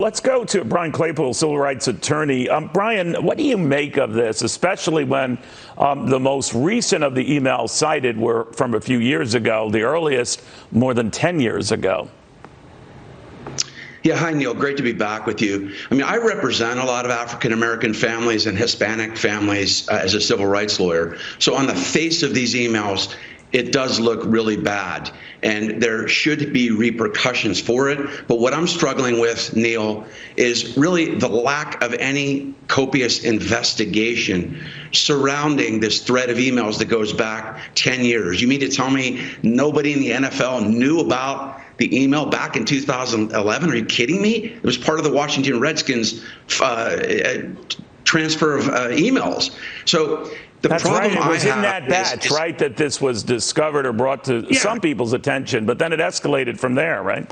Let's go to Brian Claypool, civil rights attorney. Brian, what do you make of this, especially when the most recent of the emails cited were from a few years ago, the earliest more than 10 years ago? Yeah, hi, Neil. Great to be back with you. I mean, I represent a lot of African-American families and Hispanic families as a civil rights lawyer. So on the face of these emails, it does look really bad, and there should be repercussions for it. But what I'm struggling with, Neil, is really the lack of any copious investigation surrounding this thread of emails that goes back 10 years. You mean to tell me nobody in the NFL knew about the email back in 2011? Are you kidding me? It was part of the Washington Redskins transfer of emails. So That's right. It was in that batch, right, that this was discovered or brought to some people's attention, but then it escalated from there, right?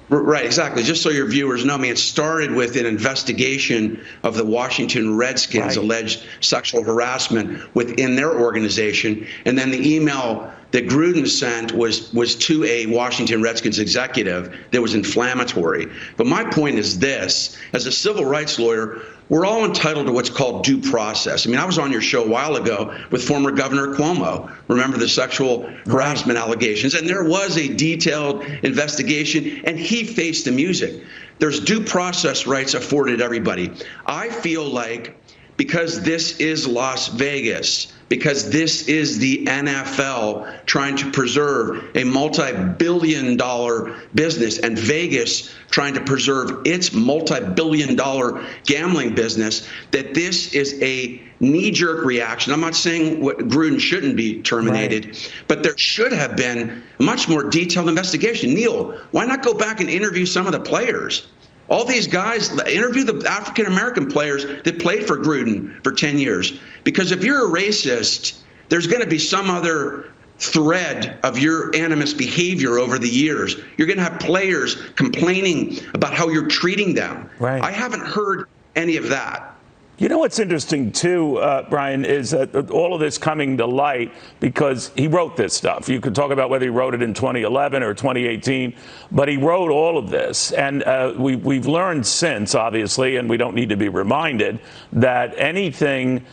Right, exactly. Just so your viewers know, I mean, it started with an investigation of the Washington Redskins' alleged sexual harassment within their organization, and then the email that Gruden sent was to a Washington Redskins executive that was inflammatory. But my point is this: as a civil rights lawyer, we're all entitled to what's called due process. I mean, I was on your show a while ago with former Governor Cuomo. Remember the sexual harassment allegations? And there was a detailed investigation, and he faced the music. There's due process rights afforded everybody. I feel like because this is Las Vegas, because this is the NFL trying to preserve a multi-billion-dollar business, and Vegas trying to preserve its multi-billion-dollar gambling business, that this is a knee-jerk reaction. I'm not saying what Gruden shouldn't be terminated, but there should have been a much more detailed investigation. Neil, why not go back and interview some of the players? All these guys, interview the African-American players that played for Gruden for 10 years. Because if you're a racist, there's going to be some other thread of your animus behavior over the years. You're going to have players complaining about how you're treating them. Right. I haven't heard any of that. You know what's interesting, too, Brian, is that all of this coming to light because he wrote this stuff. You could talk about whether he wrote it in 2011 or 2018, but he wrote all of this. And we've learned since, obviously, and we don't need to be reminded, that anything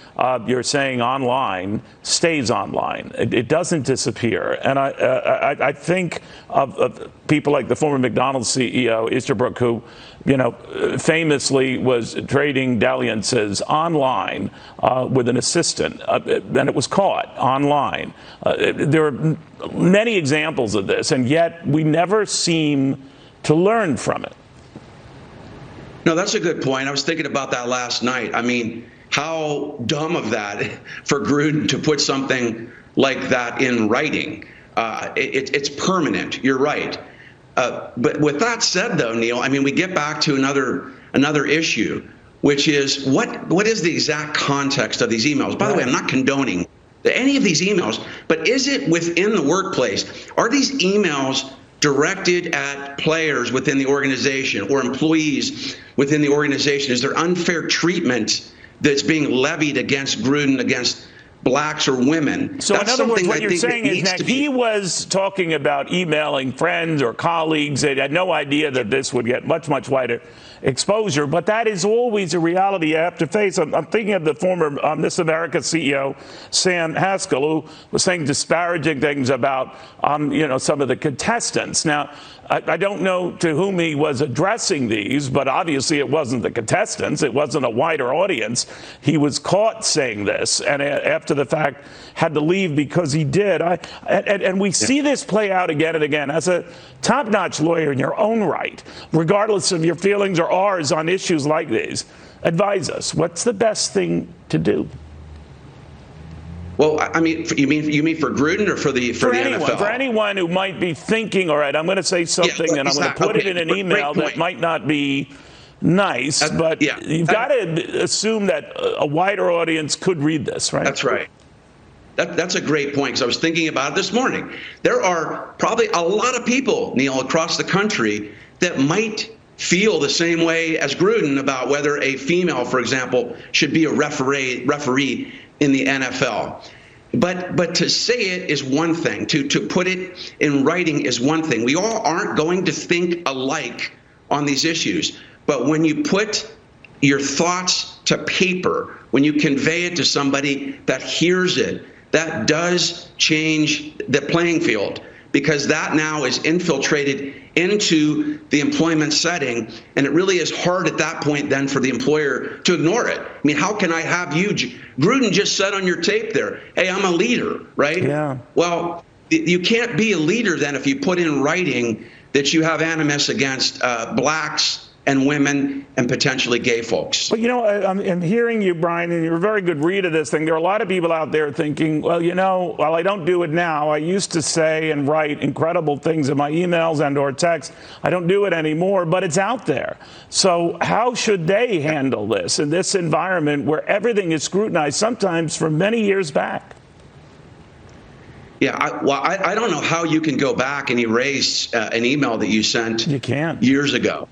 you're saying online stays online. It doesn't disappear. And I think of people like the former McDonald's CEO, Easterbrook, who, you know, famously was trading dalliances online with an assistant, and it was caught online. There are many examples of this, and yet we never seem to learn from it. No, that's a good point. I was thinking about that last night. I mean, how dumb of that for Gruden to put something like that in writing. It's permanent. You're right. But with that said, though, Neil, I mean, we get back to another issue, which is what is the exact context of these emails? By the way, I'm not condoning any of these emails, but is it within the workplace? Are these emails directed at players within the organization or employees within the organization? Is there unfair treatment that's being levied against Gruden, against blacks or women? So in other words, what you're saying is that he was talking about emailing friends or colleagues. They had no idea that this would get much, much wider exposure. But that is always a reality you have to face. I'm thinking of the former Miss America CEO, Sam Haskell, who was saying disparaging things about, some of the contestants. Now, I don't know to whom he was addressing these, but obviously it wasn't the contestants. It wasn't a wider audience. He was caught saying this, and after the fact had to leave because he did. And we see this play out again and again. As a top-notch lawyer in your own right, regardless of your feelings or ours on issues like these, advise us. What's the best thing to do? Well, I mean, you mean for Gruden or for anyone, NFL? For anyone who might be thinking, all right, I'm going to say something and I'm going to put it in an email that might not be nice, but you've got to assume that a wider audience could read this, right? That's right. That's a great point, because I was thinking about it this morning. There are probably a lot of people, Neil, across the country that might feel the same way as Gruden about whether a female, for example, should be a referee in the NFL. But to say it is one thing. To put it in writing is one thing. We all aren't going to think alike on these issues. But when you put your thoughts to paper, when you convey it to somebody that hears it, that does change the playing field, because that now is infiltrated into the employment setting, and it really is hard at that point then for the employer to ignore it. I mean, how can I have you? Gruden just said on your tape there, hey, I'm a leader, right? Yeah. Well, you can't be a leader then if you put in writing that you have animus against blacks and women and potentially gay folks. But, you know, I'm hearing you, Brian, and you're a very good read of this thing. There are a lot of people out there thinking, well, you know, while I don't do it now, I used to say and write incredible things in my emails and or text. I don't do it anymore, but it's out there. So how should they handle this in this environment where everything is scrutinized, sometimes for many years back? Yeah, I don't know how you can go back and erase an email that you sent years ago.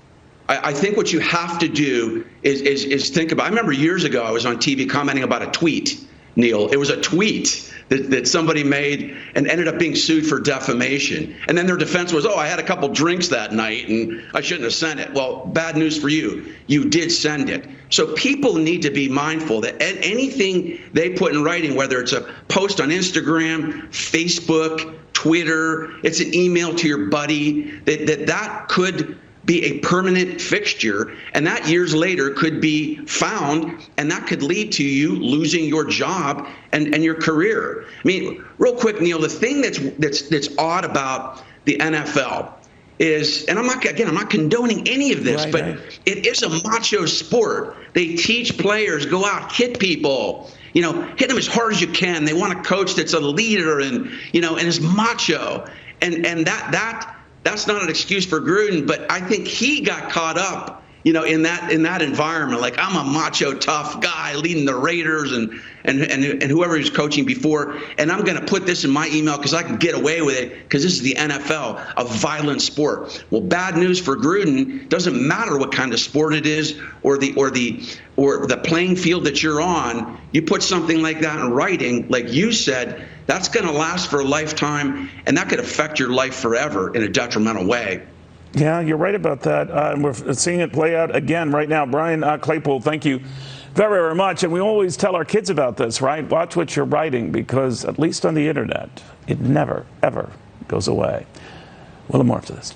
I think what you have to do is think about. I remember years ago I was on TV commenting about a tweet, Neil. It was a tweet that somebody made and ended up being sued for defamation. And then their defense was, oh, I had a couple drinks that night and I shouldn't have sent it. Well, bad news for you. You did send it. So people need to be mindful that anything they put in writing, whether it's a post on Instagram, Facebook, Twitter, it's an email to your buddy, that could be a permanent fixture, and that years later could be found, and that could lead to you losing your job and your career. I mean, real quick, Neil, the thing that's odd about the NFL is, and I'm not condoning any of this, but it is a macho sport. They teach players, go out, hit people, you know, hit them as hard as you can. They want a coach that's a leader and, you know, and is macho, and that's not an excuse for Gruden, but I think he got caught up, you know, in that environment. Like, I'm a macho, tough guy leading the Raiders and whoever he's coaching before, and I'm going to put this in my email because I can get away with it because this is the NFL, a violent sport. Well, bad news for Gruden. Doesn't matter what kind of sport it is or the playing field that you're on. You put something like that in writing, like you said, that's going to last for a lifetime, and that could affect your life forever in a detrimental way. Yeah, you're right about that. And we're seeing it play out again right now. Brian Claypool, thank you very, very much. And we always tell our kids about this, right? Watch what you're writing, because at least on the internet, it never, ever goes away. We'll have more after this.